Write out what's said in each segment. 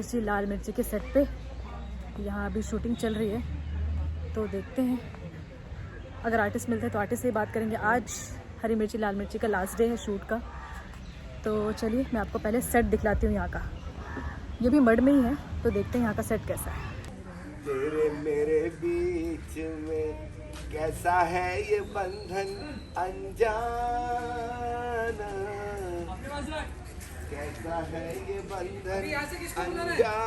मिर्ची लाल मिर्ची के सेट पे। यहाँ अभी शूटिंग चल रही है, तो देखते हैं अगर आर्टिस्ट मिलते हैं तो आर्टिस्ट से ही बात करेंगे। आज हरी मिर्ची लाल मिर्ची का लास्ट डे है शूट का। तो चलिए मैं आपको पहले सेट दिखलाती हूँ यहाँ का। ये भी मड में ही है, तो देखते हैं यहाँ का सेट कैसा है। तेरे मेरे बीच में कैसा है ये बंधन अनजाना, कैसा है ये बंधन अनजाना।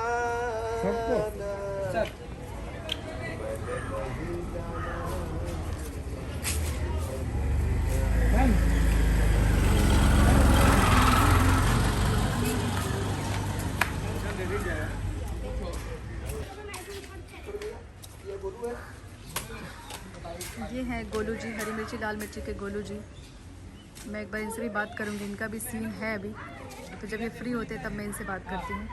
ये हैं गोलू जी, हरी मिर्ची लाल मिर्ची के गोलू जी। मैं एक बार इनसे भी बात करूँगी, इनका भी सीन है अभी, तो जब ये फ्री होते तब मैं इनसे बात करती हूँ।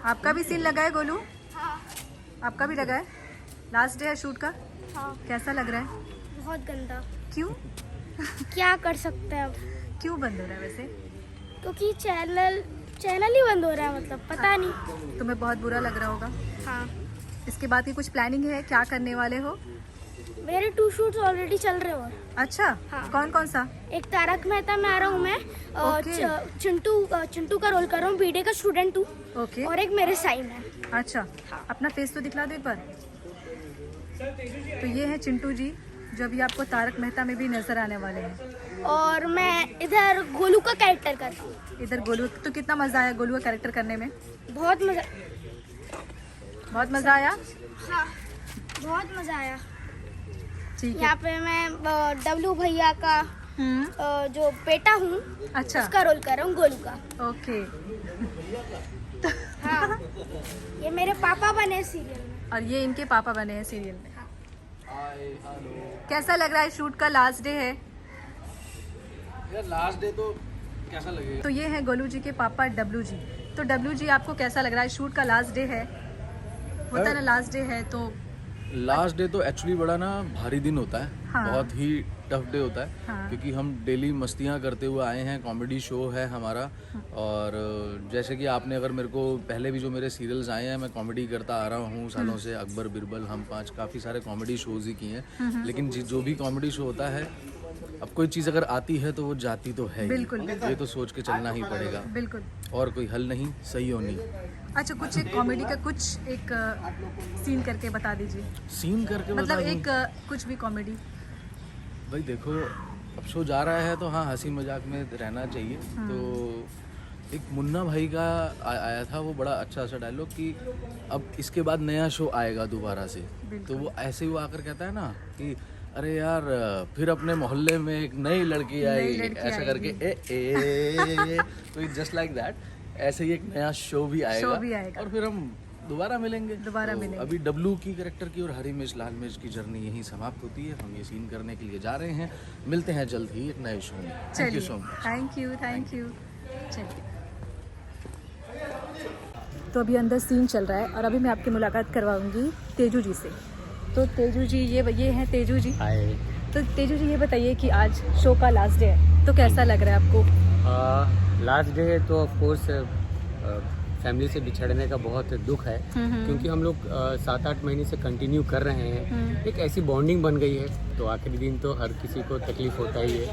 आपका भी सीन लगा है गोलू? हाँ। आपका भी लगा है? लास्ट डे है शूट का? हाँ। कैसा लग रहा है? बहुत गंदा। क्यों? क्या कर सकते हैं अब? क्यों बंद हो रहा है वैसे? क्योंकि चैनल ही बंद हो रहा है, मतलब पता नहीं। तुम्हें बहुत बुरा लग रहा होगा। हाँ। इसके बाद की कुछ प्लानिंग है, क्या करने वाले हो? मेरे 2 शूट्स ऑलरेडी चल रहे हो। अच्छा। हाँ। कौन कौन सा? एक तारक मेहता में आ रहा हूँ मैं, ओके। चिंटू का रोल कर रहा हूँ, बीडे का स्टूडेंट हूँ। ओके। और एक मेरे साइन है। अच्छा। हाँ। अपना फेस तो दिखला दो एक बार। तो ये है चिंटू जी, जो अभी आपको तारक मेहता में भी नजर आने वाले हैं। और मैं इधर गोलू का कैरेक्टर कर रहा हूँ। इधर गोलू, तो कितना मजा आया गोलू का कैरेक्टर करने में? बहुत मजा आया। हाँ, बहुत मजा आया। ठीक है। यहाँ पे मैं डब्लू भैया का जो बेटा हूँ, अच्छा, उसका रोल कर रहा हूँ, गोलू का। ओके। हाँ। ये मेरे पापा बने सीरियल में। और ये इनके पापा बने हैं सीरियल में। कैसा लग रहा है? शूट का लास्ट डे है यार, लास्ट डे तो कैसा लगेगा? तो ये है गोलू जी के पापा डब्लू जी। तो डब्लू जी आपको कैसा लग रहा है? शूट का लास्ट डे है, होता है ना लास्ट डे है तो। लास्ट डे तो एक्चुअली बड़ा ना भारी दिन होता है। हाँ। बहुत ही टफ डे होता है। हाँ। क्योंकि हम डेली मस्तियाँ करते हुए आए हैं, कॉमेडी शो है हमारा। और जैसे कि आपने अगर मेरे को पहले भी जो मेरे सीरियल्स आए हैं, मैं कॉमेडी करता आ रहा हूँ सालों से। अकबर, बिरबल, हम 5 काफ़ी सारे कॉमेडी शोज ही किए हैं। लेकिन जो भी कॉमेडी शो होता है, अब कोई चीज़ अगर आती है तो वो जाती तो है ही। बिल्कुल। ये तो सोच के चलना ही पड़ेगा। बिल्कुल। और कोई हल नहीं, सही होनी। अच्छा, कुछ एक कॉमेडी का कुछ एक सीन करके बता दीजिए। सीन करके मतलब बता दूं? एक कुछ भी कॉमेडी। भाई देखो, अब शो जा रहा है तो हाँ, हंसी मजाक में रहना चाहिए। तो एक मुन्ना भाई का आया था, वो बड़ा अच्छा सा डायलॉग कि अब इसके बाद नया शो आएगा दोबारा से। तो वो ऐसे ही वो आकर कहता है ना कि अरे यार, फिर अपने मोहल्ले में एक नई लड़की आई, ऐसा करके तो जस्ट लाइक दैट, ऐसे ही एक नया शो भी आएगा। और फिर हम दोबारा मिलेंगे। तो अभी डब्लू की कैरेक्टर की और हरी मिर्च लाल मिर्च की जर्नी यहीं समाप्त होती है। हम ये सीन करने के लिए जा रहे हैं। मिलते हैं जल्द ही एक नए शो में। Thank you so much. Thank you. चलिए, तो अभी अंदर सीन चल रहा है और अभी मैं आपकी मुलाकात करवाऊंगी तेजू जी से। तो तेजू जी, ये हैं तेजू जी। हाय। तो तेजू जी, ये बताइए कि आज शो का लास्ट डे है, तो कैसा लग रहा है आपको? लास्ट डे है तो ऑफ कोर्स फैमिली से बिछड़ने का बहुत दुख है। क्योंकि हम लोग 7-8 महीने से कंटिन्यू कर रहे हैं। एक ऐसी बॉन्डिंग बन गई है, तो आखिरी दिन तो हर किसी को तकलीफ होता ही है।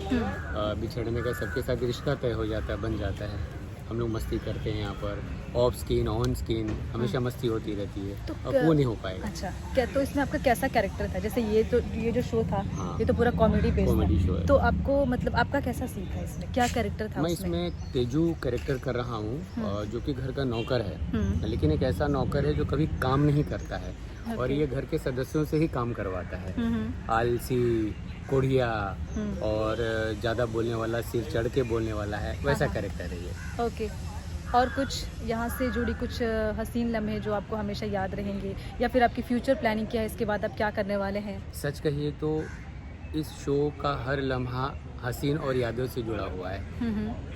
बिछड़ने का सबके साथ रिश्ता तय हो जाता है, बन जाता है। हम लोग मस्ती करते हैं यहाँ पर, ऑफ स्क्रीन ऑन स्क्रीन हमेशा मस्ती होती रहती है। तो अब वो नहीं हो पाएगा। अच्छा, क्या तो इसमें आपका कैसा कैरेक्टर था? जैसे ये जो शो था, हाँ। ये तो पूरा कॉमेडी बेस्ड कॉमेडी शो है। तो आपको मतलब आपका कैसा सीन था इसमें? क्या कैरेक्टर था मैं उसमें? इसमें तेजू कैरेक्टर कर रहा हूँ, जो कि घर का नौकर है। लेकिन एक ऐसा नौकर है जो कभी काम नहीं करता है। और ये घर के सदस्यों से ही काम करवाता है। आलसी, कोढ़िया और ज़्यादा बोलने वाला, सिर चढ़ के बोलने वाला है, वैसा कैरेक्टर है ये। ओके। और कुछ यहाँ से जुड़ी कुछ हसीन लम्हे जो आपको हमेशा याद रहेंगे, या फिर आपकी फ्यूचर प्लानिंग क्या है, इसके बाद आप क्या करने वाले हैं? सच कहिए तो इस शो का हर लम्हा हसीन और यादों से जुड़ा हुआ है।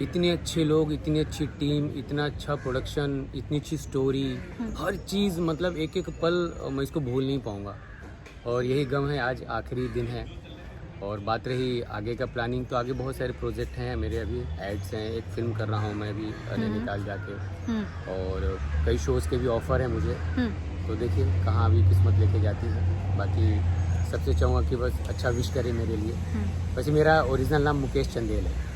इतने अच्छे लोग, इतनी अच्छी टीम, इतना अच्छा प्रोडक्शन, इतनी अच्छी स्टोरी, हर चीज़, मतलब एक एक पल मैं इसको भूल नहीं पाऊँगा। और यही गम है, आज आखिरी दिन है और बात रही आगे का प्लानिंग, तो आगे बहुत सारे प्रोजेक्ट हैं मेरे, अभी एड्स हैं, एक फिल्म कर रहा हूँ मैं अभी नैनीताल जाके, और कई शोज़ के भी ऑफ़र हैं मुझे, तो देखिए कहाँ अभी किस्मत लेके जाती है। बाकी सबसे चाहूँगा कि बस अच्छा विश करें मेरे लिए। वैसे मेरा ओरिजिनल नाम मुकेश चंदेल है।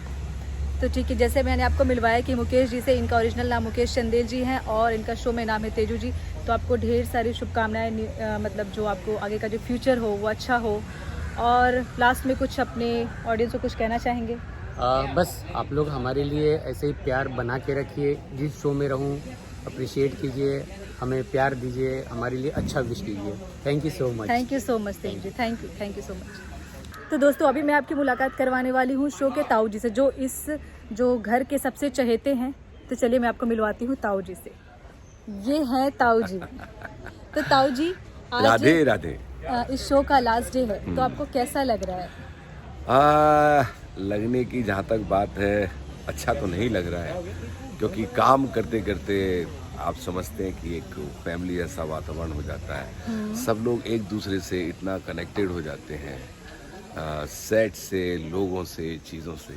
तो ठीक है, जैसे मैंने आपको मिलवाया कि मुकेश जी से, इनका ओरिजिनल नाम मुकेश चंदेल जी हैं और इनका शो में नाम है तेजू जी। तो आपको ढेर सारी शुभकामनाएं, मतलब जो आपको आगे का जो फ्यूचर हो वो अच्छा हो। और लास्ट में कुछ अपने ऑडियंस को कुछ कहना चाहेंगे? बस आप लोग हमारे लिए ऐसे ही प्यार बना के रखिए, जिस शो में रहूं अप्रिशिएट कीजिए, हमें प्यार दीजिए, हमारे लिए अच्छा विश कीजिए। Thank you so much. Thank you so much Teju ji, thank you so much. तो दोस्तों अभी मैं आपकी मुलाकात करवाने वाली हूँ शो के ताऊ जी से, जो घर के सबसे चहेते हैं। तो चलिए मैं आपको मिलवाती हूँ ताऊ जी से। ये हैं ताऊ जी। तो ताऊ जी, आज राधे राधे। इस शो का लास्ट डे है, तो आपको कैसा लग रहा है? लगने की जहाँ तक बात है, अच्छा तो नहीं लग रहा है, क्योंकि काम करते करते आप समझते हैं कि एक फैमिली जैसा वातावरण हो जाता है। सब लोग एक दूसरे से इतना कनेक्टेड हो जाते हैं, सेट से, लोगों से, चीज़ों से,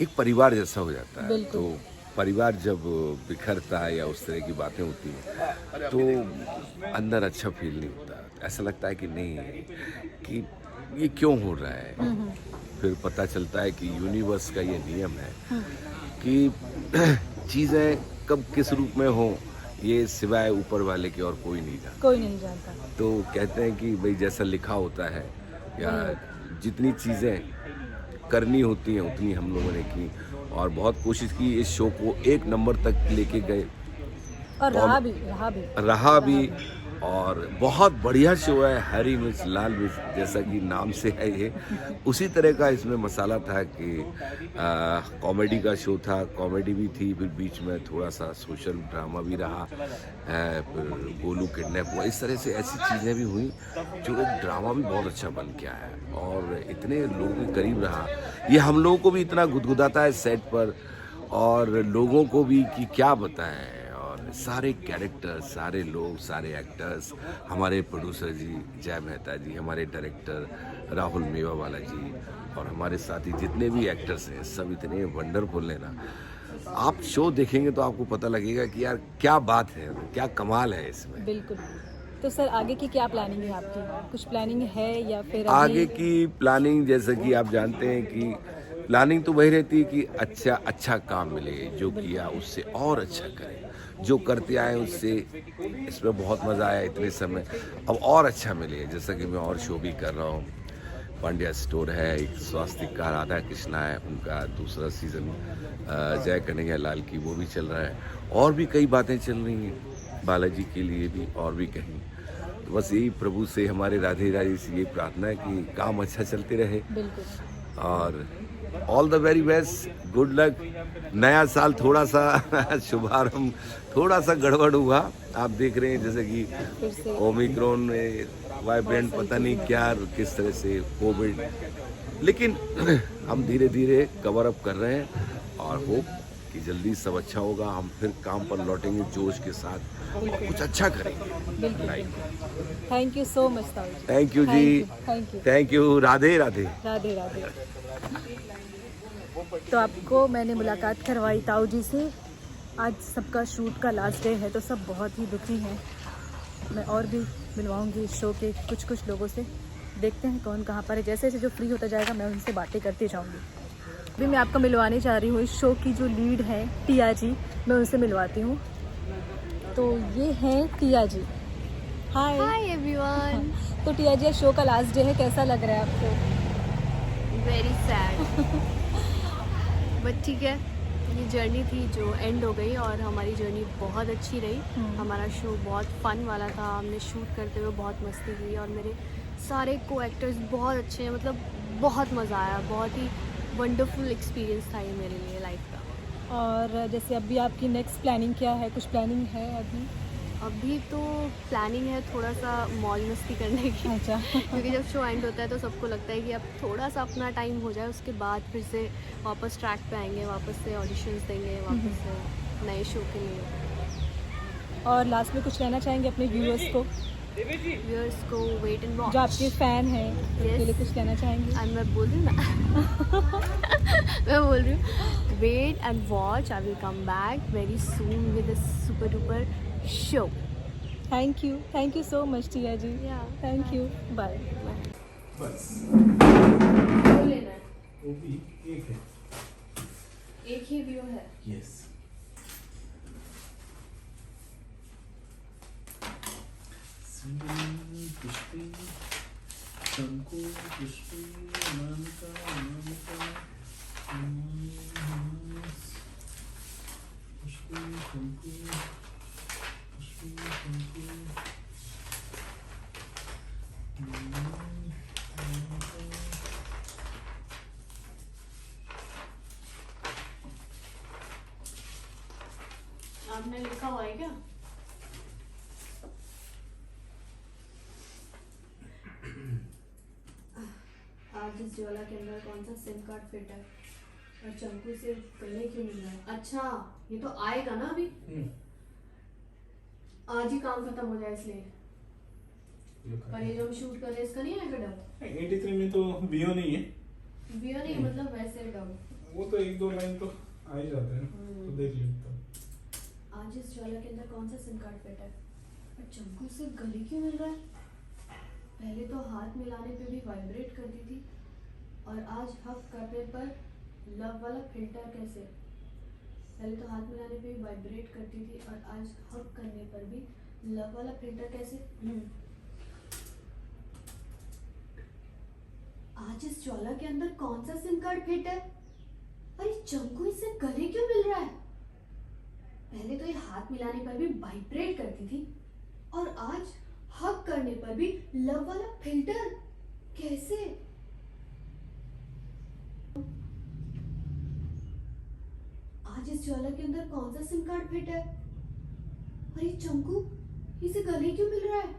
एक परिवार जैसा हो जाता है। तो परिवार जब बिखरता है या उस तरह की बातें होती हैं तो अंदर अच्छा फील नहीं होता। ऐसा लगता है कि नहीं, कि ये क्यों हो रहा है। फिर पता चलता है कि यूनिवर्स का ये नियम है कि चीज़ें कब किस रूप में हो, ये सिवाय ऊपर वाले के और कोई नहीं जानता। तो कहते हैं कि भाई जैसा लिखा होता है, या जितनी चीज़ें करनी होती हैं उतनी हम लोगों ने की, और बहुत कोशिश की इस शो को 1 नंबर तक लेके गए, और रहा भी। और बहुत बढ़िया शो है, हरी मिर्च लाल मिर्च जैसा कि नाम से है ये, उसी तरह का इसमें मसाला था कि कॉमेडी का शो था, कॉमेडी भी थी, फिर बीच में थोड़ा सा सोशल ड्रामा भी रहा, फिर गोलू किडनैप हुआ, इस तरह से ऐसी चीज़ें भी हुई जो ड्रामा भी बहुत अच्छा बन के आया और इतने लोगों के करीब रहा। ये हम लोगों को भी इतना गुदगुदाता है सेट पर, और लोगों को भी कि क्या बताएं। सारे कैरेक्टर, सारे लोग, सारे एक्टर्स, हमारे प्रोड्यूसर जी जय मेहता जी, हमारे डायरेक्टर राहुल मेवावाला जी, और हमारे साथी जितने भी एक्टर्स हैं, सब इतने वंडरफुल हैं ना। आप शो देखेंगे तो आपको पता लगेगा कि यार क्या बात है, क्या कमाल है इसमें। बिल्कुल। तो सर आगे की क्या प्लानिंग है आपकी? कुछ प्लानिंग है या फिर आगे की प्लानिंग, जैसा कि आप जानते हैं कि प्लानिंग तो वही रहती है कि अच्छा काम मिले, जो किया उससे और अच्छा करें, जो करते आए उससे, इसमें बहुत मज़ा आया इतने समय, अब और अच्छा मिले। जैसा कि मैं और शो भी कर रहा हूँ, पांड्या स्टोर है, एक स्वास्तिक का राधा कृष्णा है, उनका दूसरा सीज़न जय कन्हैया लाल की, वो भी चल रहा है, और भी कई बातें चल रही हैं बालाजी के लिए भी, और भी कहीं। तो बस यही प्रभु से, हमारे राधे राधे से ये प्रार्थना है कि काम अच्छा चलते रहे, और all the very best, good luck. नया साल थोड़ा सा शुभारंभ थोड़ा सा गड़बड़ हुआ, आप देख रहे हैं, जैसे कि ओमिक्रॉन वाइब्रेंट, पता नहीं क्या किस तरह से कोविड, लेकिन हम धीरे धीरे कवर अप कर रहे हैं, और होप कि जल्दी सब अच्छा होगा। हम फिर काम पर लौटेंगे जोश के साथ और कुछ अच्छा करेंगे लाइफ में। थैंक यू सो मच ताऊ जी। थैंक यू जी, थैंक यू। राधे राधे। राधे राधे। तो आपको मैंने मुलाकात करवाई ताऊ जी से। आज सबका शूट का लास्ट डे है, तो सब बहुत ही दुखी हैं। मैं और भी मिलवाऊंगी इस शो के कुछ लोगों से, देखते हैं कौन कहाँ पर है। जैसे जैसे जो फ्री होता जाएगा मैं उनसे बातें करती जाऊंगी। अभी मैं आपको मिलवाने जा रही हूँ इस शो की जो लीड है टिया जी, मैं उनसे मिलवाती हूँ। तो ये हैं टिया जी। Hi everyone. तो टिया जी, शो का लास्ट डे है, कैसा लग रहा है आपको? वेरी सैड बट ठीक है, ये जर्नी थी जो एंड हो गई, और हमारी जर्नी बहुत अच्छी रही। हमारा शो बहुत फन वाला था, हमने शूट करते हुए बहुत मस्ती की, और मेरे सारे को एक्टर्स बहुत अच्छे हैं, मतलब बहुत मज़ा आया, बहुत ही वंडरफुल एक्सपीरियंस था ये मेरे लिए लाइफ का। और जैसे अभी आपकी नेक्स्ट प्लानिंग क्या है? कुछ प्लानिंग है अभी? अभी तो प्लानिंग है थोड़ा सा मौज मस्ती करने की। अच्छा। क्योंकि जब शो एंड होता है तो सबको लगता है कि अब थोड़ा सा अपना टाइम हो जाए, उसके बाद फिर से वापस ट्रैक पे आएंगे, वापस से ऑडिशंस देंगे, वापस से नए शो के लिए। और लास्ट में कुछ कहना चाहेंगे अपने व्यूअर्स को? व्यूअर्स को वेट एंड वॉच। जो आपके फैन हैं उनके लिए कुछ कहना चाहेंगे? एंड मैं बोल रही हूँ ना मैं बोल रही हूँ wait and watch, I will come back very soon with a super duper show. Thank you so much Tia ji. Yeah. Thank you, bye. बस लेना है, वो भी एक है। एक ही व्यू है। यस पुष्पी शंकु पुष्पी अनामिका अनामिका पुष्पी शंकु पुष्पी शंकु आपने लिखा हुआ है क्या? आज इस ज्वाला के अंदर कौन सा सिम कार्ड फिट है और चंकू से गले क्यों मिल रहा है? अच्छा, ये तो आएगा ना अभी, आज ही काम खत्म हो जाए इसलिए। पर ये जो हम शूट कर रहे हैं इसका नहीं आएगा डब? 83 में तो बीओ नहीं है, वीडियो नहीं, मतलब वैसे डब। वो तो एक दो लाइन तो आ ही जाते हैं ना, तो देख लेता हूँ। आज इस ज्वाला के अंदर कौन सा सिम कार्ड फिट है और चंकू से गले क्यों मिल रहा है? पहले तो हाथ मिलाने पे भी वाइब्रेट करती थी और आज हक करने पर लव वाला फिल्टर कैसे? पहले तो हाथ मिलाने पे भी वाइब्रेट करती थी और आज हक करने पर भी लव वाला फिल्टर कैसे? आज इस ज्वाला के अंदर कौन सा सिम कार्ड फिट है? अरे चंकू इससे गले क्यों मिल रहा है? पहले तो ये हाथ मिलाने पर भी वाइब्रेट करती थी और आज हक करने पर भी लव वाला फिल्टर कैसे? आज इस ज्वाला के अंदर कौन सा सिम कार्ड फिट है? अरे चंकू इसे गले क्यों मिल रहा है?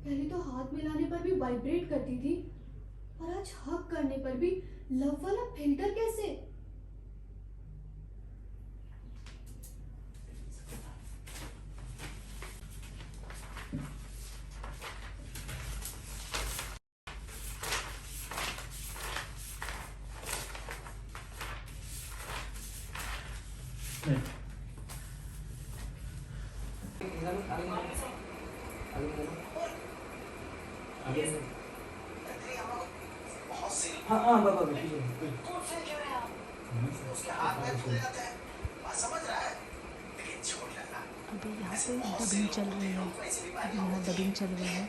पहले तो हाथ मिलाने पर भी वाइब्रेट करती थी और आज हक करने पर भी लव वाला फिल्टर कैसे? हाँ हाँ बाबा ठीक है। अभी यहाँ पे डबिंग चल रही है, अभी यहाँ डबिंग चल रही है।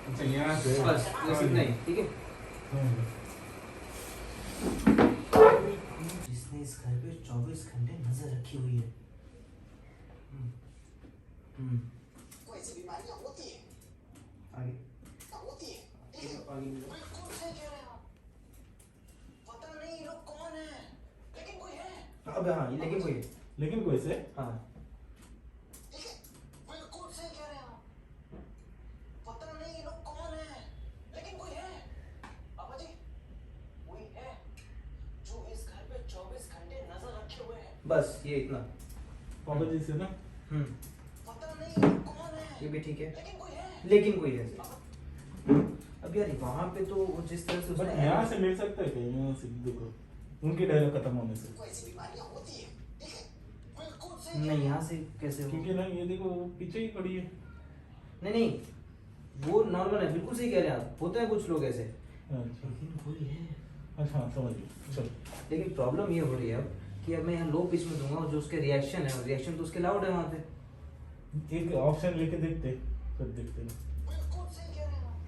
अच्छा यहाँ से बस इतना ही, ठीक है। जिसने इस घर पे 24 घंटे नजर रखी हुई है। कोई ऐसी बीमारियां होती है, आगे होती है, आगे बिल्कुल सही कह रहे हो आप। पता नहीं ये लोग कौन है, लेकिन कोई है। अब हाँ ये लेकिन कोई है। लेकिन कोई से हाँ ठीक है, बिल्कुल सही कह रहे हो आप। पता नहीं ये लोग कौन है, लेकिन कोई है। पापा जी, कोई है जो इस घर पे 24 घंटे नजर रखे हुए है। बस ये इतना। पापा जी से ना। पता नहीं ये लोग कौन है, ये भी ठीक है, लेकिन कोई है। लेकिन कोई है। अब यार वहाँ पे तो वो जिस तरह से बट उसने यहाँ से मिल सकता है कहीं, यहाँ से देखो उनकी डायलॉग खत्म होने से। कोई ऐसी बीमारियां होती है, ठीक है, बिल्कुल सही। नहीं यहाँ से कैसे हो? क्योंकि ना ये देखो वो पीछे ही पड़ी है। नहीं नहीं वो नॉर्मल है, बिल्कुल सही कह रहे हैं आप, होते हैं कुछ लोग ऐसे। अच्छा लेकिन कोई है। अच्छा हाँ, समझ गए, चलो। लेकिन प्रॉब्लम ये हो रही है अब कि अब मैं यहाँ लो पिच में दूंगा और जो उसके रिएक्शन है, रिएक्शन तो उसके लाउड है वहाँ पे। एक ऑप्शन लेके देखते, फिर देखते हैं। बिल्कुल सही कह रहे हो आप।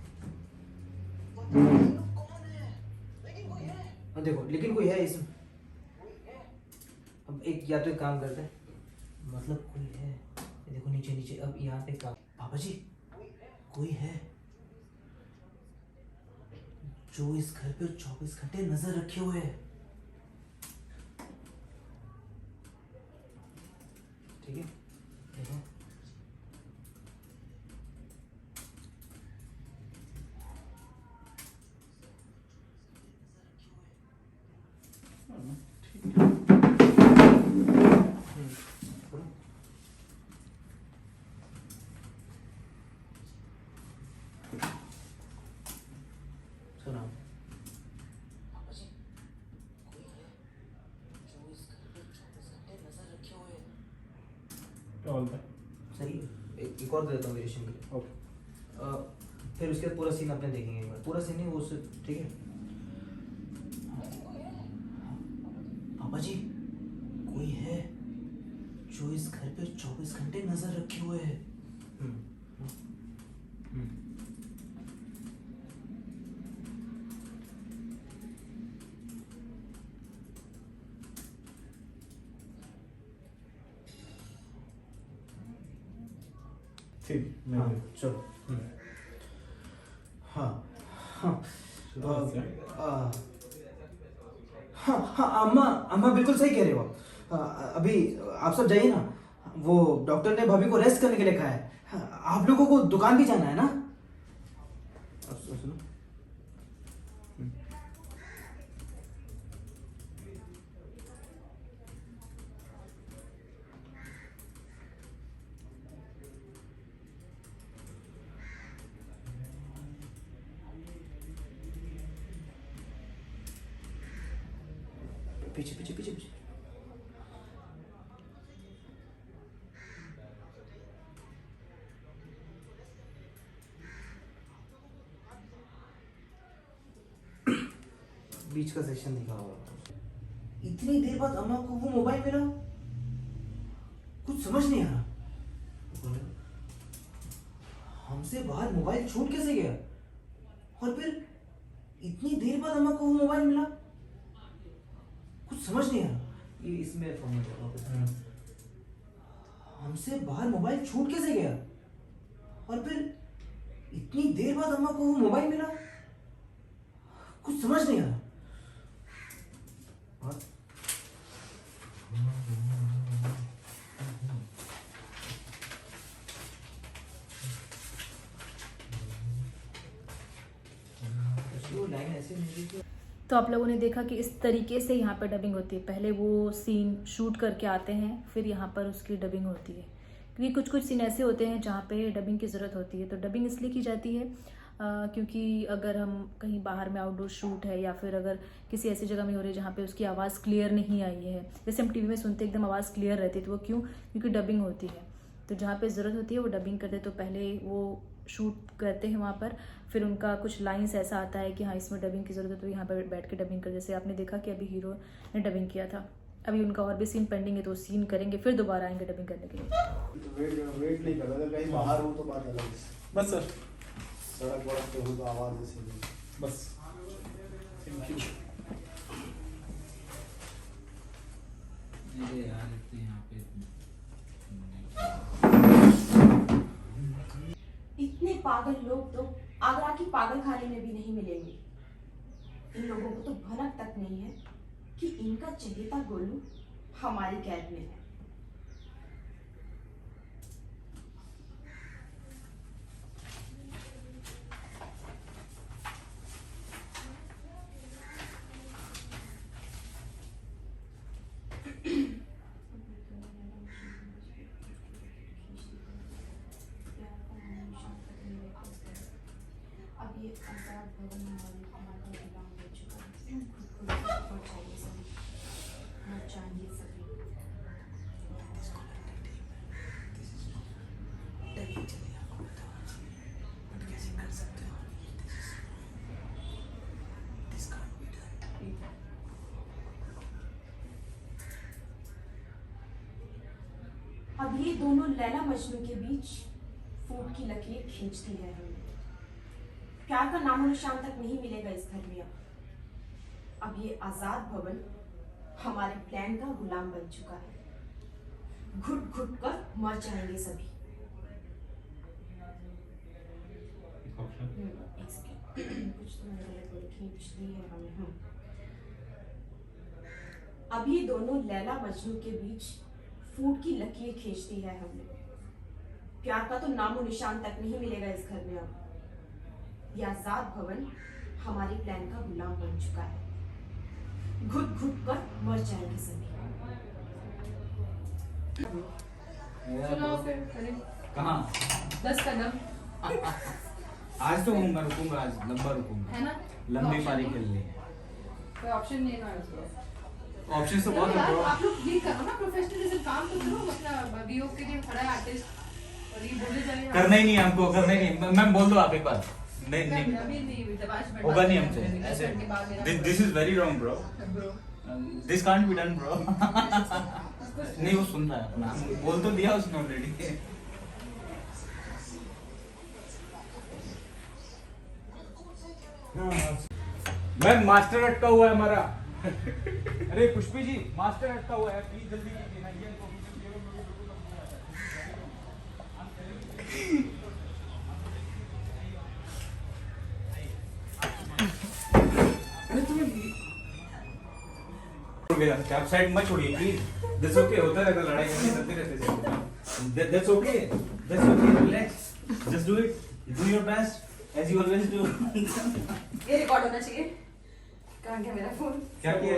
पता नहीं ये लोग कौन है, लेकिन कोई है। अब देखो लेकिन कोई है इसमें। कोई है। अब एक या तो एक काम करते हैं, मतलब कोई है, ये देखो नीचे नीचे। अब यहाँ पे काम, पापा जी कोई है जो इस घर पे 24 घंटे नजर रखे हुए है। ठीक है देखो सुनाओ। पापा जी कोई है जो इस घर पे 24 घंटे नजर रखे हुए है। क्या बोलता है? सही है, एक और दे देता हूँ वेरिएशन के लिए। ओके। फिर उसके बाद पूरा सीन अपने देखेंगे एक बार, पूरा सीन नहीं वो ठीक है। पापा जी कोई है जो इस घर पे 24 घंटे नजर रखे हुए है। ठीक मैं हाँ चलो। हाँ हाँ हाँ हाँ अम्मा अम्मा बिल्कुल सही कह रहे हो आप। अभी आप सब जाइए ना, वो डॉक्टर ने भाभी को रेस्ट करने के लिए कहा है। आप लोगों को दुकान भी जाना है ना। अब सुनो। पीछे पीछे पीछे पीछे। बीच का सेक्शन दिखा हुआ। इतनी देर बाद अम्मा को वो मोबाइल मिला, कुछ समझ नहीं आ रहा। हमसे बाहर मोबाइल छूट कैसे गया, और फिर इतनी देर बाद अम्मा को वो मोबाइल मिला, कुछ समझ नहीं आ रहा। ये इसमें फॉर्मेट है वापस। हमसे बाहर मोबाइल छूट कैसे गया, और फिर इतनी देर बाद अम्मा को वो मोबाइल मिला, कुछ समझ नहीं आ रहा। और वो लाइन ऐसे नहीं थी। तो आप लोगों ने देखा कि इस तरीके से यहाँ पर डबिंग होती है। पहले वो सीन शूट करके आते हैं, फिर यहाँ पर उसकी डबिंग होती है। क्योंकि कुछ कुछ सीन ऐसे होते हैं जहाँ पे डबिंग की ज़रूरत होती है। तो डबिंग इसलिए की जाती है क्योंकि अगर हम कहीं बाहर में आउटडोर शूट है, या फिर अगर किसी ऐसी जगह में हो रही है जहाँ पे उसकी आवाज़ क्लियर नहीं आई है, जैसे हम टीवी में सुनते एकदम आवाज़ क्लियर रहती है, तो वो क्यों? क्योंकि डबिंग होती है। तो जहाँ पे ज़रूरत होती है वो डबिंग करते हैं। तो पहले वो शूट करते हैं वहाँ पर, फिर उनका कुछ लाइंस ऐसा आता है कि हाँ इसमें डबिंग की ज़रूरत है, तो यहाँ पर बैठ के डबिंग कर। जैसे आपने देखा कि अभी हीरो ने डबिंग किया था, अभी उनका और भी सीन पेंडिंग है, तो सीन करेंगे फिर दोबारा आएंगे डबिंग करने के लिए। वेट नहीं कर रहा, अगर कहीं बाहर हो तो बात अलग है। बस सर, सड़क वड़क पे हो तो आवाज़ ऐसे नहीं। बस थैंक यू। इतने पागल लोग तो आगरा की पागल खाने में भी नहीं मिलेंगे। इन लोगों को तो भनक तक नहीं है कि इनका चहेता गोलू हमारी कैद में है। अब ये आजाद भवन हमारे हमारा गुलाम हो चुका है। खुद को चाहिए सभी, मत चाहिए सभी। अब ये दोनों लैला मजनू के बीच फूट की लकीर खींचती है हमें। प्यार का नामो निशान तक नहीं मिलेगा इस घर में। अब ये आजाद भवन हमारे प्लान का गुलाम बन चुका है। घुट घुट कर मर जाएंगे सभी। कुछ तो मैंने गलत बोली, खींच दी है हमने। अब ये दोनों लैला मजनू के बीच फूट की लकीर खींचती है हमने। प्यार का तो नामो निशान तक नहीं मिलेगा इस घर में। अब यह आजाद भवन हमारे प्लान का गुलाम बन चुका है। घुट घुट कर मर जाएंगे सभी। कहाँ 10 कदम आज तो मैं रुकूंगा, आज लंबा रुकूंगा, है ना, लंबी पारी खेलनी है। कोई ऑप्शन नहीं है ना उसको। ऑप्शन तो बहुत है यार bro। आप लोग ये करो ना, प्रोफेशनलिज्म काम तो करो, अपना वीओ के लिए खड़ा है आर्टिस्ट और ये बोले जा रहे हैं करना ही नहीं है हमको, करना ही नहीं। मैम बोल दो आप एक बार। नहीं नहीं अभी नहीं होगा नहीं हमसे ऐसे। This is very wrong bro, this can't be done bro. नहीं वो सुन रहा है अपना, बोल तो दिया उसने ऑलरेडी। मैम मास्टर अटका हुआ है हमारा। अरे पुष्पी जी मास्टर अटका हुआ है, प्लीज जल्दी कीजिए ना। ये आप साइड मत छोड़िए प्लीज। दैट्स ओके, होता रहता, लड़ाई चलते रहते। That's okay, relax, just do it, do your best as you always do. ये रिकॉर्ड होना चाहिए। कहाँ गया मेरा फोन? क्या किया?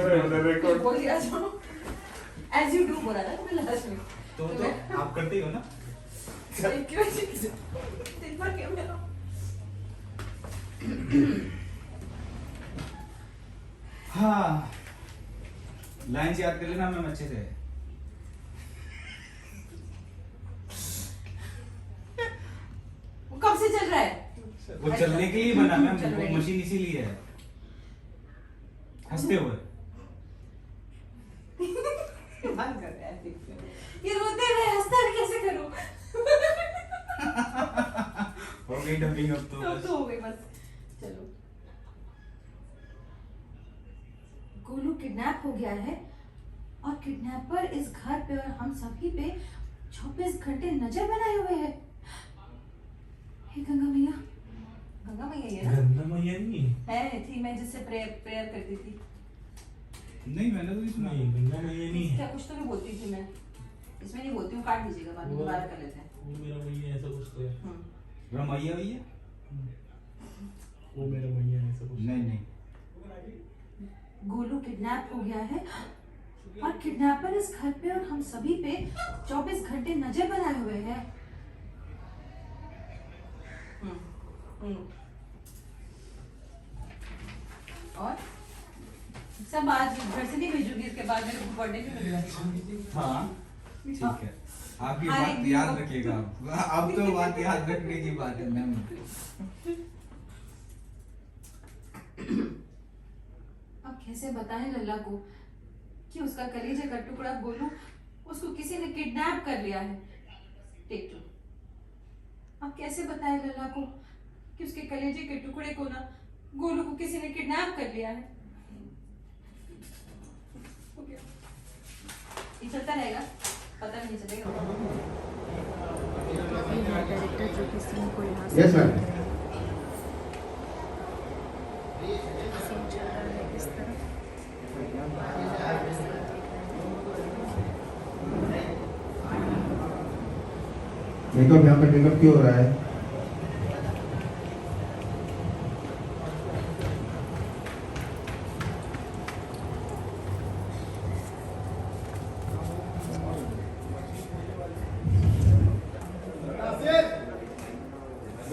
बोल दिया जो एज यू डू बोला था तुम्हें लास्ट में। तो आप करते ही हो ना। क्यों दिन भर कैमरा। हाँ लाइन्स याद कर लेना मैम अच्छे से। वो कब से चल रहा है? वो चलने के लिए बना मैम, वो मशीन इसीलिए है। हंसते हुए बंद कर रहा है। ये रोते हुए हंसता मैं कैसे करूं? हो गई डबिंग अब तो। अब तो हो गई बस। चलो गोलू किडनैप हो गया है और किडनैपर इस घर पे और हम सभी पे 24 घंटे नजर बनाए हुए है। हे गंगा मैया, गंगा मैया ये ना गंगा मैया नहीं है थी, मैं जिससे प्रेयर करती थी। नहीं मैंने तो इसमें गंगा मैया नहीं है। क्या कुछ तो नहीं बोलती थी मैं, इसमें नहीं बोलती हूँ, काट दीजिएगा, बाद में दोबारा कर लेते हैं। वो मेरा मैया ऐसा कुछ तो है। रमैया भैया वो मेरा मैया ऐसा कुछ नहीं नहीं। गोलू किडनैप हो गया है और किडनैपर इस घर पे और हम सभी पे 24 घंटे नजर बनाए हुए है। और सब आज घर से नहीं भेजूंगी, इसके बाद मेरे को बर्थडे भी मिलेगा। हाँ ठीक है, आप ये हाँ, बात याद रखिएगा। अब तो बात याद रखने की बात है मैम। अब कैसे बताएं लल्ला को कि उसका कलेजे का टुकड़ा गोलू उसको किसी ने किडनैप कर लिया है। टेक 2। अब कैसे बताएं लल्ला को कि उसके कलेजे के टुकड़े को ना गोलू को किसी ने किडनैप कर लिया है। ये चलता रहेगा, पता नहीं चलेगा। डायरेक्टर जो कि सीन को यहाँ से यस मैम। सीन चल रहा है इस तरफ। मेकअप यहाँ पे मेकअप क्यों हो रहा है?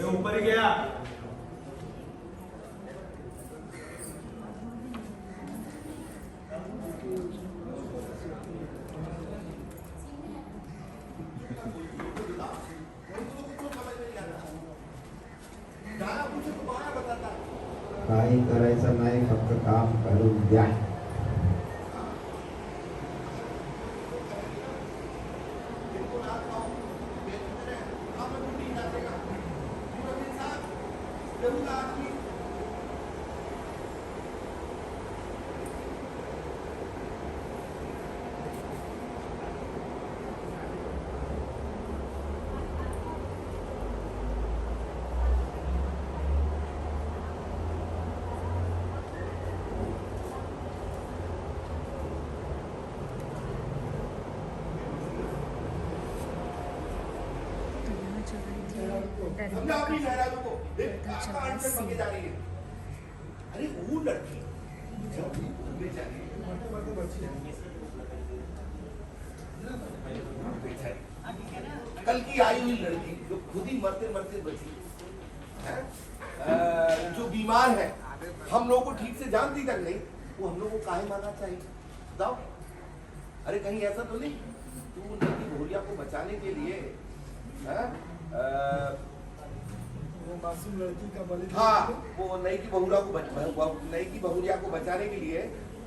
ऊपर ही गया। काही करायचं नाही, फक्त काम करून द्या. अरे वो लड़की कल की आई हुई लड़की जो खुद ही मरते मरते बची है, जो बीमार है, हम लोगों को ठीक से जानती तक नहीं, वो हम लोग को काहे मारना चाहिए बताओ? अरे कहीं ऐसा तो नहीं तू नई भोरिया को बचाने के लिए मासूम लड़की का बलि, हाँ वो नई की बहुरिया को बचाने के लिए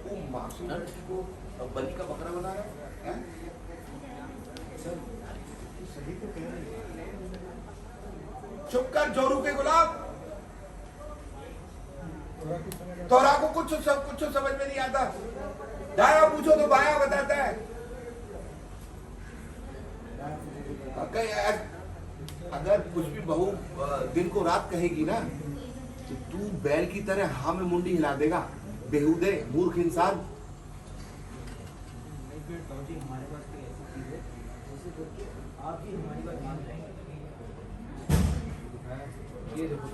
वो मासूम लड़की को बलि का बकरा बना रहा है? सही तो कह रही है। चुप कर जोरू के गुलाब, तोरा को कुछ समझ में नहीं आता। दाया पूछो तो बाया बताता है। अगर कुछ भी बहू दिन को रात कहेगी ना तो तू बैल की तरह हाँ में मुंडी हिला देगा। बेहुदे मूर्ख इंसान। हमारे पास कोई ऐसी चीज है उसे करके आप ही हमारी बात मान जाएंगे। ये देखो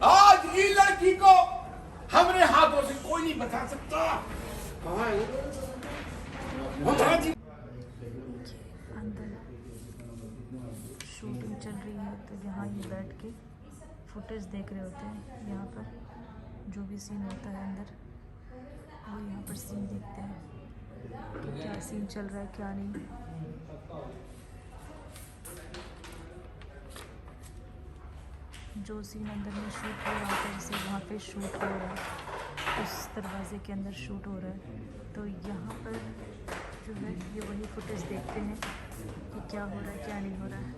आज ये लड़की को हमरे हाथों से कोई नहीं बचा सकता। कहाँ है अंदर शूटिंग चल रही है तो यहाँ ये बैठ के फुटेज देख रहे होते हैं। यहाँ पर जो भी सीन होता है अंदर वो यहाँ पर सीन देखते हैं कि क्या सीन चल रहा है क्या नहीं। जो सीन अंदर में शूट हो रहा है जैसे वहाँ पे शूट हो रहा है, उस दरवाजे के अंदर शूट हो रहा है, तो यहाँ पर जो है ये वही फुटेज देखते हैं कि क्या हो रहा है क्या नहीं हो रहा है।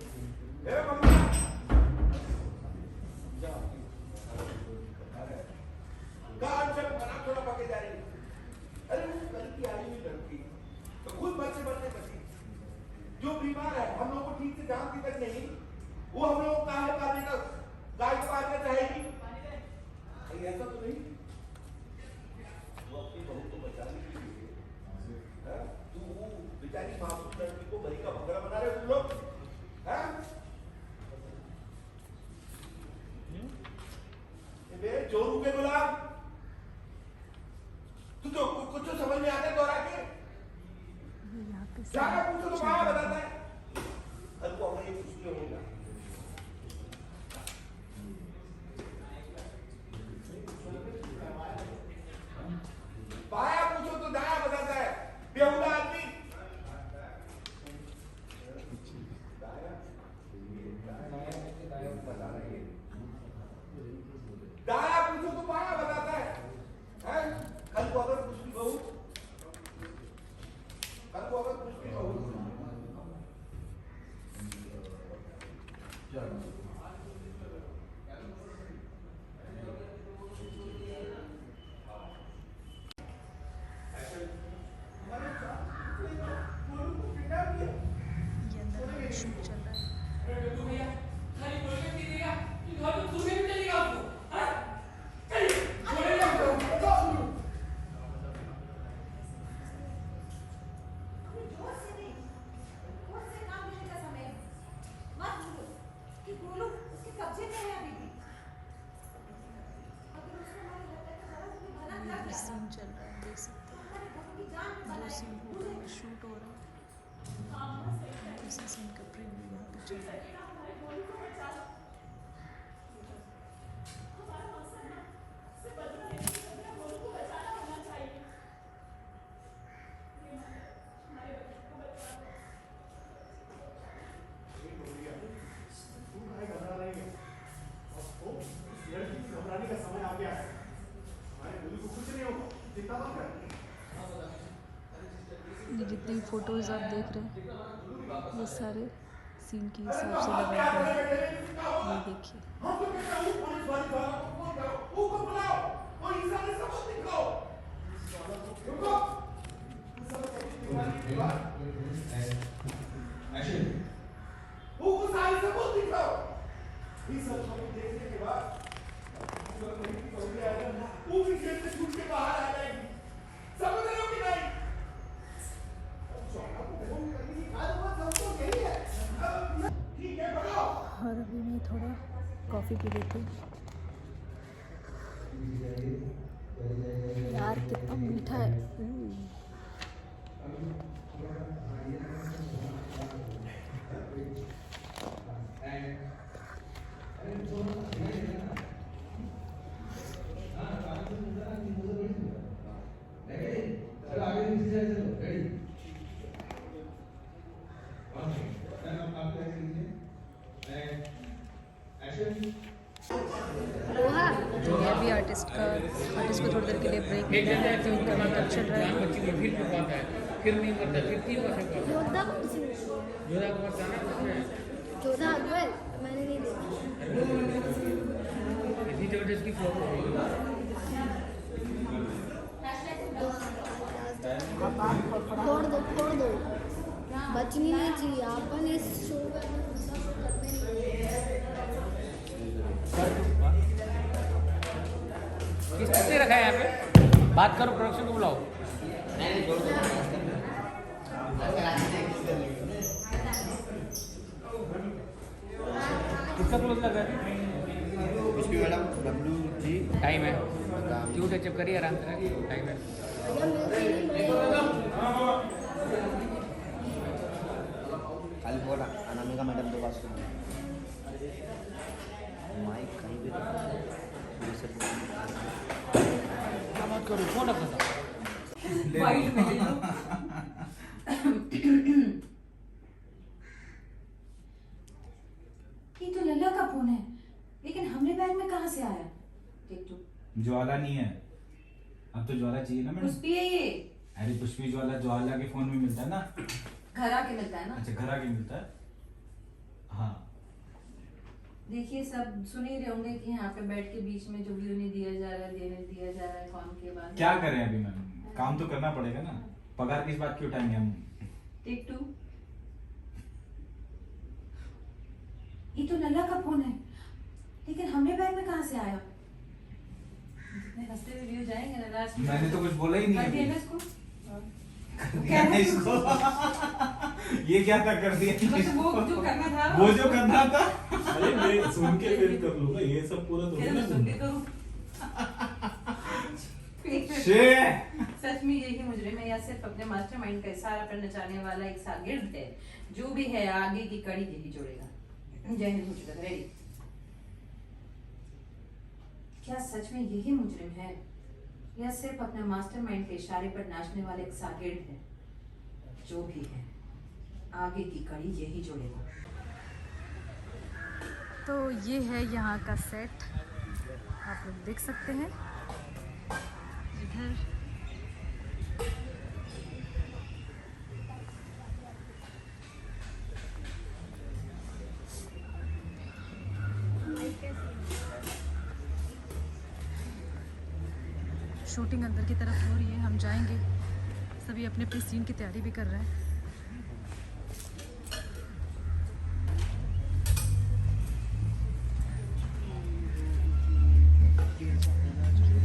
खुद बच्चे बची, जो बीमार है, हम लोग को ठीक से जानती तक नहीं, वो हम लोग काहे पालने का गाय को पालना चाहेगी? ऐसा तो नहीं। वो अपनी बहू को बचाने के लिए तू बेचारी मासूम लड़की को बलि का बकरा बना रहे तुम लोग। जोरू के गुलाम, तू तो कुछ तो समझ में आता है दोहरा के? जाकर पूछो तो कहाँ बताता है? कल को हमें ये कुछ नहीं होगा। बाया पूछो तो दाया बताता है। बेहुदा आदमी। दाया पूछो तो बाया बताता है। कल को अगर कुछ भी बहू, कल को अगर कुछ भी बहू शूट चल रहा है। सीन चल रहा है देख सकते हैं। जो सीन हो रहा है शूट हो रहा है, उसी सीन का प्रीव्यू यहाँ पे चल रहा है। घबराने का समय आ गया है। ये जितनी फोटोज आप देख रहे हैं ये सारे सीन के हिसाब से लगाए गए हैं। ये देखिए बाहर आ जाएगी। समझ रहे हो कि नहीं? थोड़ा कॉफ़ी पी लेती हूँ। यार कितना मीठा है। तो ये भी आर्टिस्ट को थोड़ी देर के लिए ब्रेक मिला है, तो इनका मेकअप चल रहा है। जोधा अकबर मैंने नहीं देखा। फोड़ दो बचनी नहीं चाहिए। अपन इस शो में करते किसने रखा है यहाँ पे? बात करो, प्रोडक्शन को बुलाओ। किसका क्लोज लगा है? पुष्पी मैडम, डब्लू जी टाइम है, क्यों टचअप करिए, आराम से टाइम है। खाली बोला अनामिका मैडम के पास माइक कहीं भी मत करो, फोन रखो। ये तो लल्ला का फोन है, लेकिन हमने बैग में कहाँ से आया? देख तू। ज्वाला नहीं है, अब तो ज्वाला चाहिए ना मैडम। पुष्पी है ये। अरे पुष्पी ज्वाला ज्वाला के फोन में मिलता है ना। घर आके मिलता है ना। अच्छा, घर आके मिलता है। हाँ देखिए, सब सुन ही रहे होंगे कि यहाँ पे बेड के बीच में जो व्यू नहीं दिया जा रहा है, दिया जा रहा है कौन के बाद। क्या करें अभी मैम, काम तो करना पड़ेगा ना, पगार किस बात की उठाएंगे हम। टेक 2। ये तो लल्ला का फोन है, लेकिन हमने बैग में कहाँ से आया? जितने हंसते हुए व्यू जाएंगे ना लास्ट में। मैंने तो कुछ बोला ही नहीं कर दिया अभी। ना इसको। क्या है इसको? ये क्या था, कर दिया बस वो जो करना था। वो जो करना था। अरे मैं सुन के फिर कर लूंगा, ये सब पूरा तो फिर मैं सुन के करूँ। सच में यही मुजरिम है या सिर्फ अपने मास्टरमाइंड का इशारा पर नचाने वाला एक शागिर्द है? जो भी है, आगे की कड़ी यही जोड़ेगा। जय हिंद मुझे रेडी। क्या सच में यही मुजरिम है या सिर्फ अपने मास्टरमाइंड के इशारे पर नाचने वाले एक शागिर्द है? जो भी है, आगे की कड़ी यही जोड़ेगा। तो ये है यहाँ का सेट, आप लोग देख सकते हैं। इधर शूटिंग अंदर की तरफ हो रही है, हम जाएंगे। सभी अपने अपने सीन की तैयारी भी कर रहे हैं।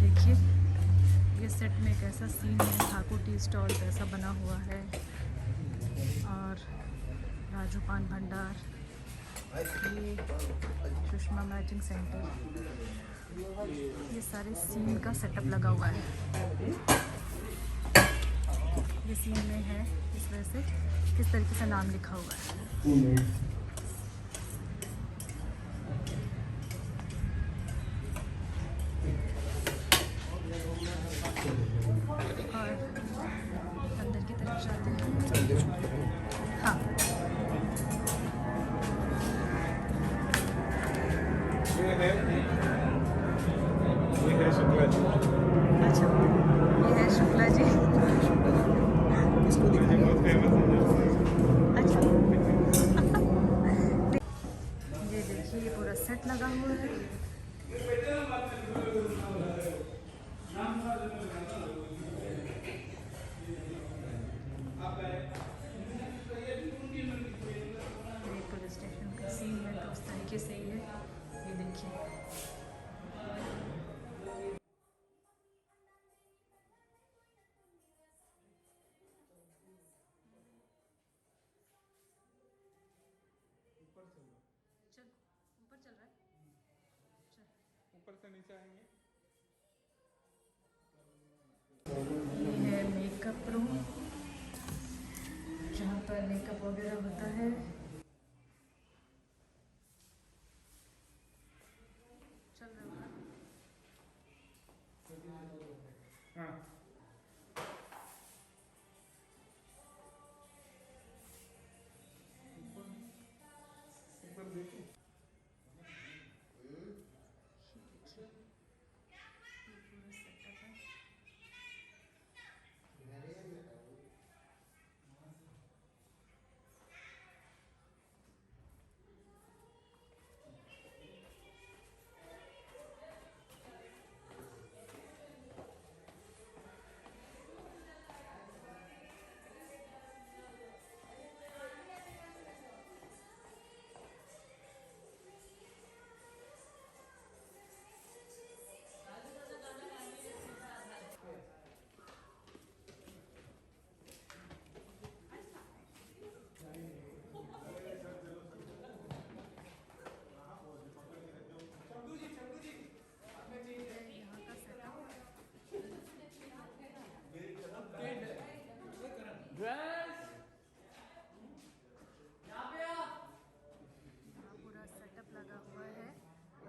देखिए, ये सेट में एक ऐसा सीन है, ठाकुर टी स्टॉल जैसा बना हुआ है और राजू पान भंडार, ये सुषमा मैचिंग सेंटर, ये सारे सीन का सेटअप लगा हुआ है। ये सीन में है, इस वजह से किस तरीके से नाम लिखा हुआ है। और अंदर की तरफ जाते हैं। हाँ, अच्छा, ये है शुक्ला जी। इसको दिखाएंगे, अच्छा ये देखिए, ये पूरा सेट लगा हुआ है। ऊपर से नीचे आएंगे। ये है मेकअप रूम जहाँ पर मेकअप वगैरह होता है। चल रहा होगा। हाँ ऊपर देखिए। पूरा सेटअप लगा हुआ है,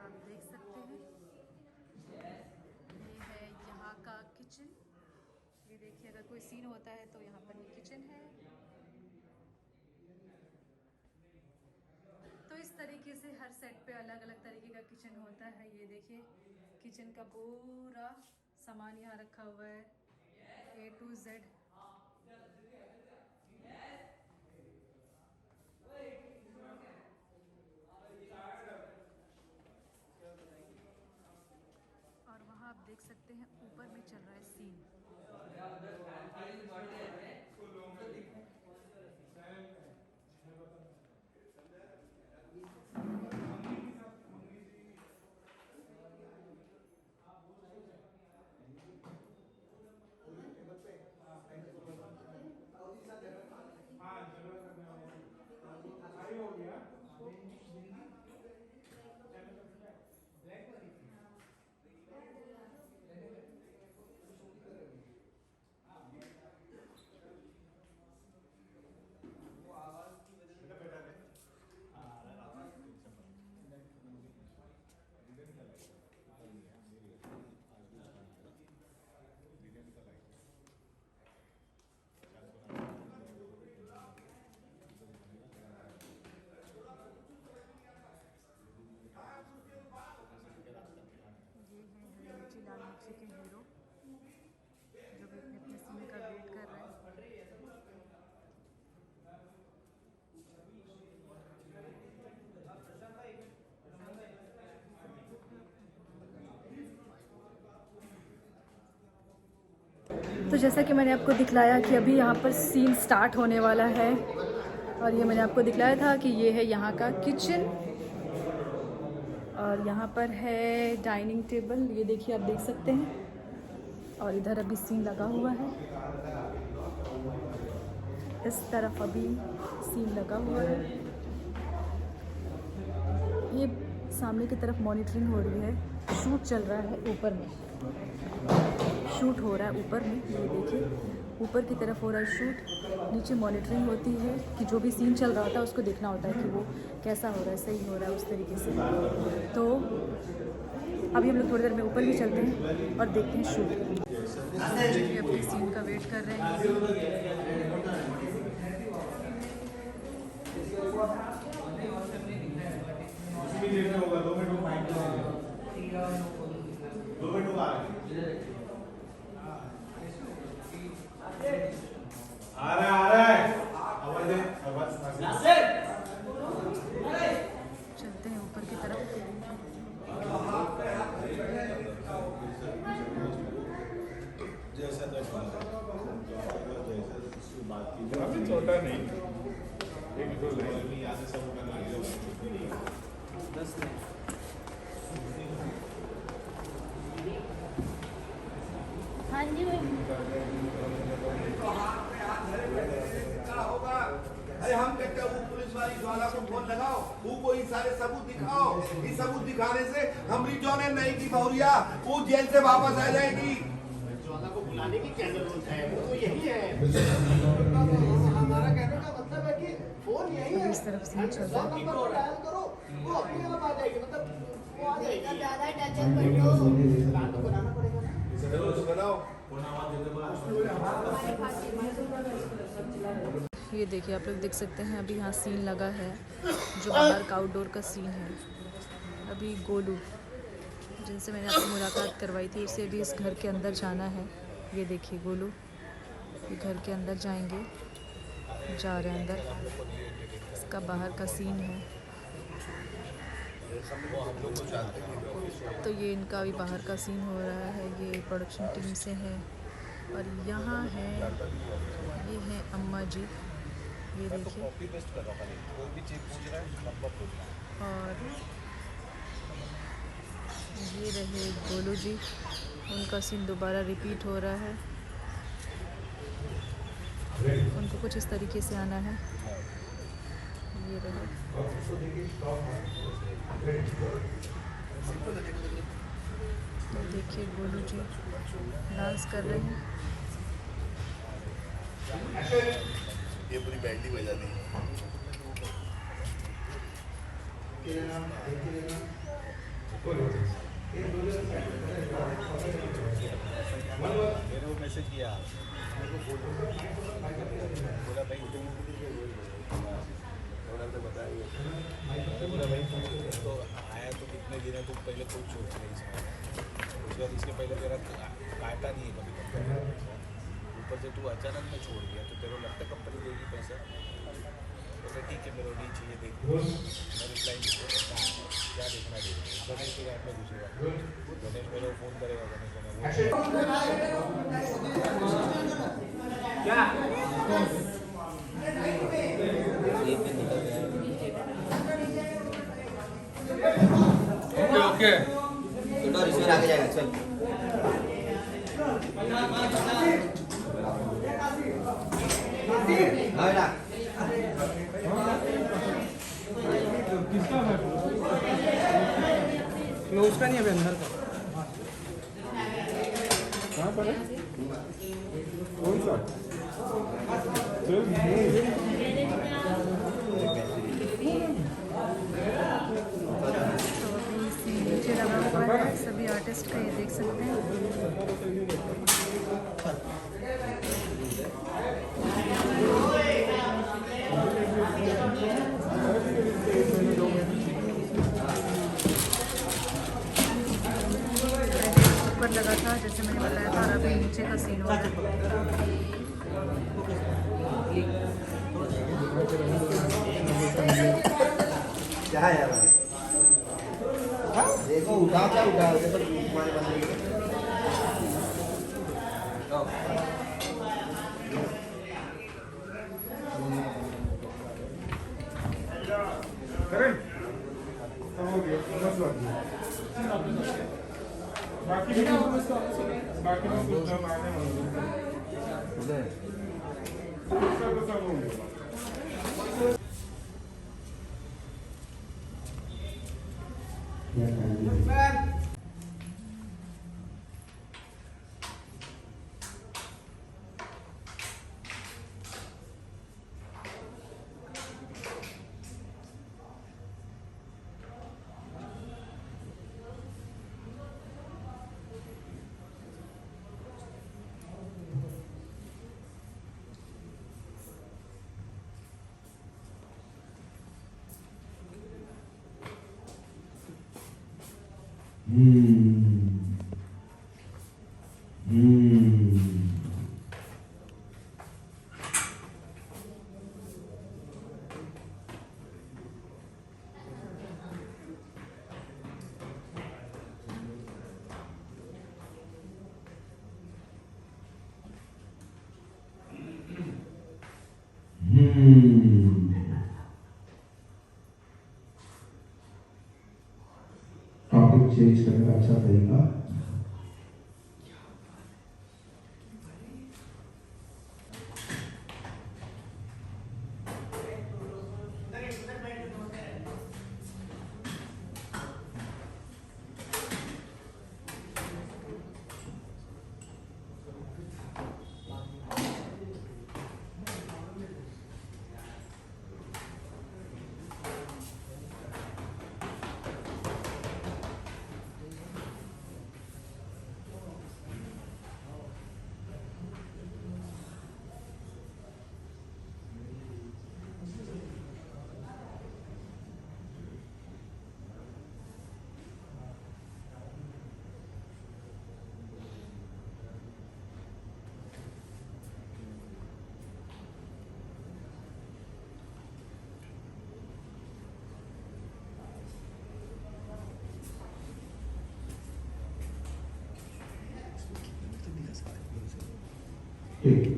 आप देख सकते हैं। ये है यहाँ का किचन। ये देखिए, अगर कोई सीन होता है तो यहाँ पर ये किचन है। तो इस तरीके से हर सेट पे अलग अलग तरीके का किचन होता है। ये देखिए, किचन का पूरा सामान यहाँ रखा हुआ है, A to Z। और वहाँ आप देख सकते हैं ऊपर में चल रहा है सीन। लाल मिर्ची के हीरो जो भी अपने अपने सीन का वेट कर रहे हैं। तो जैसा कि मैंने आपको दिखलाया कि अभी यहाँ पर सीन स्टार्ट होने वाला है, और ये मैंने आपको दिखलाया था कि ये है यहाँ का किचन, और यहाँ पर है डाइनिंग टेबल। ये देखिए, आप देख सकते हैं। और इधर अभी सीन लगा हुआ है, इस तरफ अभी सीन लगा हुआ है। ये सामने की तरफ मॉनिटरिंग हो रही है, शूट चल रहा है ऊपर में, शूट हो रहा है ऊपर में। ये देखिए, ऊपर की तरफ हो रहा है शूट, नीचे मॉनिटरिंग होती है कि जो भी सीन चल रहा होता है उसको देखना होता है कि वो कैसा हो रहा है, सही हो रहा है, उस तरीके से। तो अभी हम लोग थोड़ी देर में ऊपर भी चलते हैं और देखते हैं शूट। अपने सीन का वेट कर रहे हैं। होगा 2 मिनट आ रहा है चलते हैं ऊपर की तरफ। जैसा अभी छोटा नहीं, एक दो लाइन याद सब करना है। 10 हाँ जी अरे हम कहते हैं वो पुलिस वाली ज्वाला को फोन लगाओ। वो कोई सारे सबूत दिखाओ। ये सबूत दिखाने से हमारी जो है नहीं की बहुरिया वो जेल से वापस आ जाएगी। ज्वाला को बुलाने की क्या जरूरत है, वो तो यही है। हमारा कहने का मतलब है कि फोन यही है, इस तरफ से चल रहा है। डायल करो, वो अपने आप आ जाएगी, मतलब वो आ जाएगी। ज़्यादा टचअप कर दो। प्लान तो बनाना पड़ेगा ना। तो बनाओ। ये देखिए आप लोग देख सकते हैं अभी यहाँ सीन लगा है जो बाहर का आउटडोर का सीन है। अभी गोलू जिनसे मैंने आपसे मुलाकात करवाई थी उसे अभी इस घर के अंदर जाना है। ये देखिए गोलू ये घर के अंदर जाएंगे, जा रहे हैं अंदर। इसका बाहर का सीन है। तो ये इनका अभी बाहर का सीन हो रहा है। ये प्रोडक्शन टीम से है और यहाँ है ये है अम्मा जी, ये देखिए। और ये रहे गोलू जी, उनका सीन दोबारा रिपीट हो रहा है। उनको कुछ इस तरीके से आना है। ये रहे तो देखिए गोलू जी डांस कर रहे हैं। ये पूरी बैंडी बजा दी। मैंने वो मैसेज किया, बोला भाई तुम बोला भाई तुम तो आया तो कितने दिन है, तुम पहले कोई छोड़ नहीं इसमें, उसके बाद इसके पहले मेरा काटा नहीं है कभी कंपनी, ऊपर से तू अचानक में छोड़ दिया तो तेरे को लगता है कंपनी देगी पैसा? बोला ठीक है मेरे नहीं चाहिए, देख मैं रिप्लाई क्या देखना चाहिए। गणेश के ऐप में घुसेगा, गणेश मेरे को फ़ोन करेगा, गणेश को मैं ओके इसमें आगे जाएगा, चल। उसका नहीं अभी अंदर का कहाँ पर है? कौन सा? नीचे लगा हुआ है सभी आर्टिस्ट का, ये देख सकते हैं। ऊपर लगा था जैसे मैंने बताया था, अभी नीचे का सीन हो रहा है। क्या है यार, देखो उठा क्या उठा, देखो तुम्हारे बंदे करें हो गया, बस बाकी भी बाकी भी कुछ सब आने वाले हैं। सब हो गया। टॉपिक चेंज करने का अच्छा तरीका ठीक।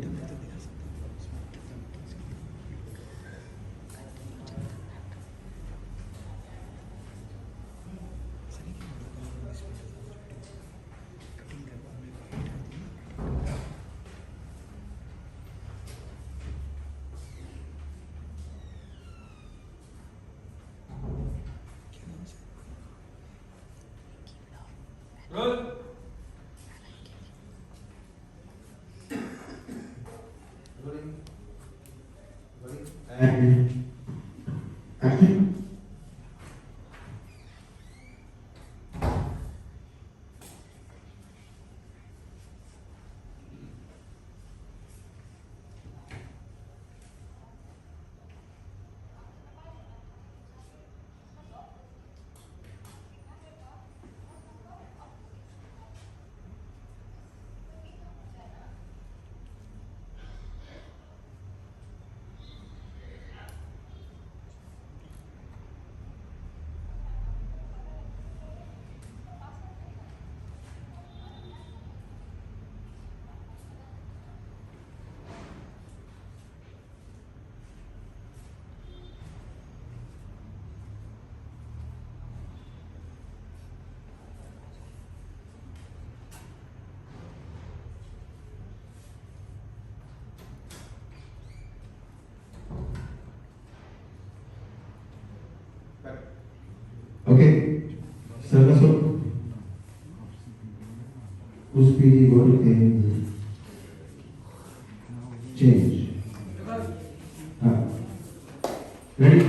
And action. Okay, Sargasso. Uspiri body can change. Ready?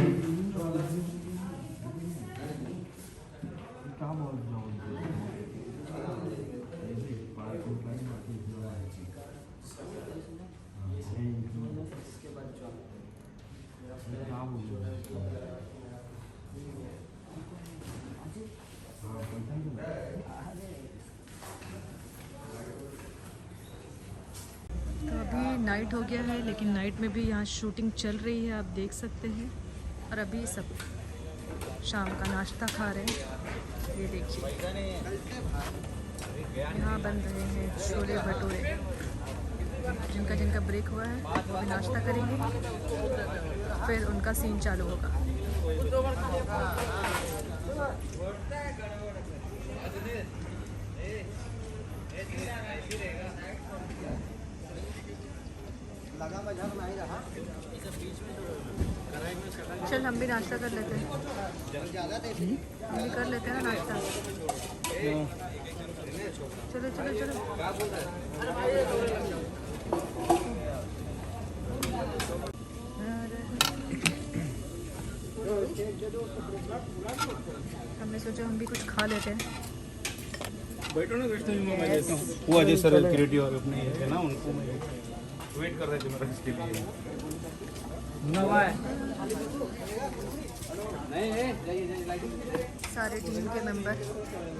तो अभी नाइट हो गया है, लेकिन नाइट में भी यहाँ शूटिंग चल रही है, आप देख सकते हैं। और अभी सब शाम का नाश्ता खा रहे हैं। ये देखिए, यहाँ बन रहे हैं छोले भटूरे। जिनका जिनका ब्रेक हुआ है वो भी नाश्ता करेंगे, फिर उनका सीन चालू होगा। चल हम भी नाश्ता कर लेते हैं, हम भी कर लेते हैं ना नाश्ता। चलो चलो चलो। हमने सोचा हम भी कुछ खा लेते हैं। बैठो ना, बैठते मैं देता हूँ। वो अजय सर क्रिएटिव और अपने है ना, उनको मैं वेट कर रहे थे मेरा इसके लिए। सारे टीम के मेंबर,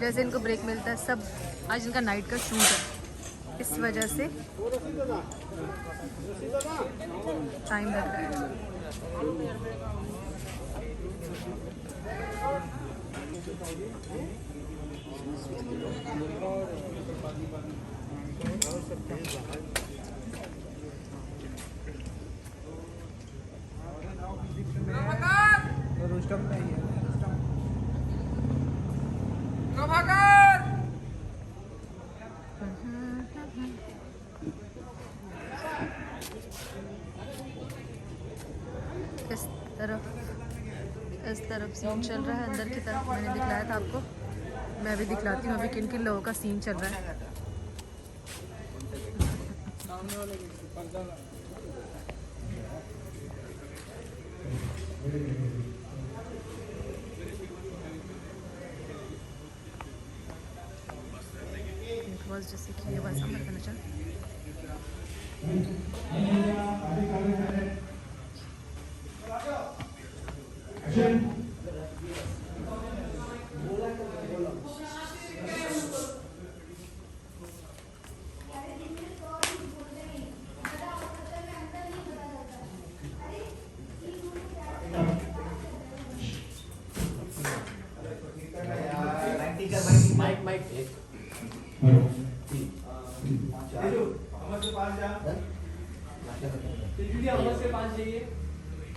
जैसे इनको ब्रेक मिलता है, सब आज इनका नाइट का शूट है, इस वजह से टाइम लग रहा है। इस तरफ सीन चल रहा है, अंदर की तरफ मैंने दिखलाया था आपको। मैं अभी दिखलाती हूँ अभी किन किन लोगों का सीन चल रहा है। बस जैसे कि ये बस हम करना चाहते हैं। माइक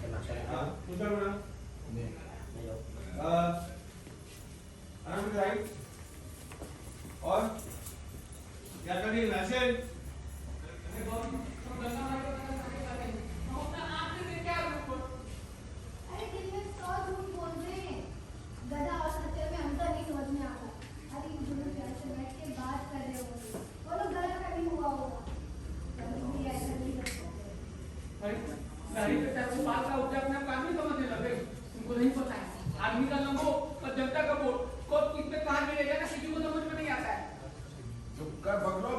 उधर बना आराम से राइट और क्या करिए मैसेज अरे दिल में 100 झूठ बोल रहे हैं गधा और सच्चे में अंतर नहीं समझ में आता अरे इन दोनों प्यार से बैठ के बात कर रहे हो वो लोग गलत कभी हुआ होगा कभी भी ऐसा नहीं करते नहीं तो तेरे को बात का उद्या अपने काम नहीं समझने लगे तुमको नहीं पता है आदमी का लंबो और जनता का वोट को कितने कहाँ मिलेगा ना किसी को समझ में नहीं आता है चुप कर बकलो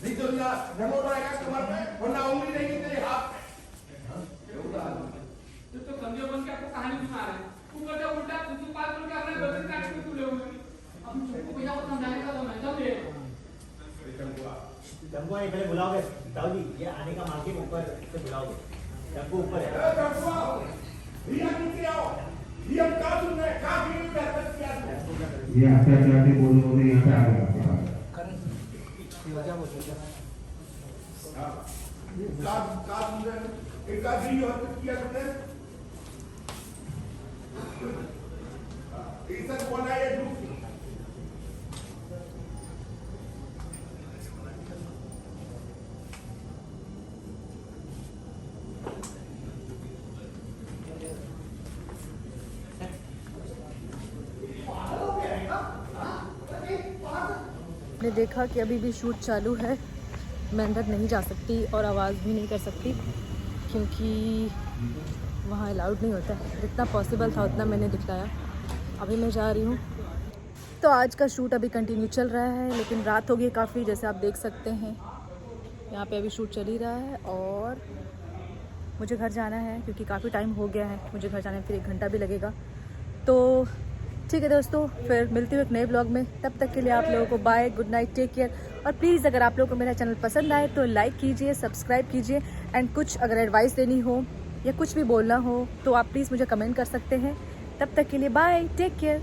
नहीं तो ना रिमोट आएगा तुम्हारे पे वरना उंगली रहेगी तेरे हाथ में तो कमजोर बन के आपको कहानी सुना रहे हैं तू करते उल्टा तू बात करके अपने गलती काट के तू ले अब तुमको भैया को समझाने का तो मैं समझे टम्पो नहीं पहले बुलाओगे ताऊ जी ये आने का मार्केट ऊपर से बुलाओगे टम्पो ऊपर है ये आते आते बोल यहाँ पे आ गया आपने देखा कि अभी भी शूट चालू है। मैं अंदर नहीं जा सकती और आवाज़ भी नहीं कर सकती क्योंकि वहाँ अलाउड नहीं होता है। जितना पॉसिबल था उतना मैंने दिखलाया। अभी मैं जा रही हूँ। तो आज का शूट अभी कंटिन्यू चल रहा है, लेकिन रात हो गई काफ़ी, जैसे आप देख सकते हैं। यहाँ पे अभी शूट चल ही रहा है और मुझे घर जाना है क्योंकि काफ़ी टाइम हो गया है। मुझे घर जाने में फिर 1 घंटा भी लगेगा। तो ठीक है दोस्तों, फिर मिलती हूँ एक नए ब्लॉग में। तब तक के लिए आप लोगों को bye, good night, take care. और प्लीज़ अगर आप लोगों को मेरा चैनल पसंद आए तो लाइक कीजिए, सब्सक्राइब कीजिए। एंड कुछ अगर एडवाइस देनी हो या कुछ भी बोलना हो तो आप प्लीज़ मुझे कमेंट कर सकते हैं। तब तक के लिए बाय, टेक केयर।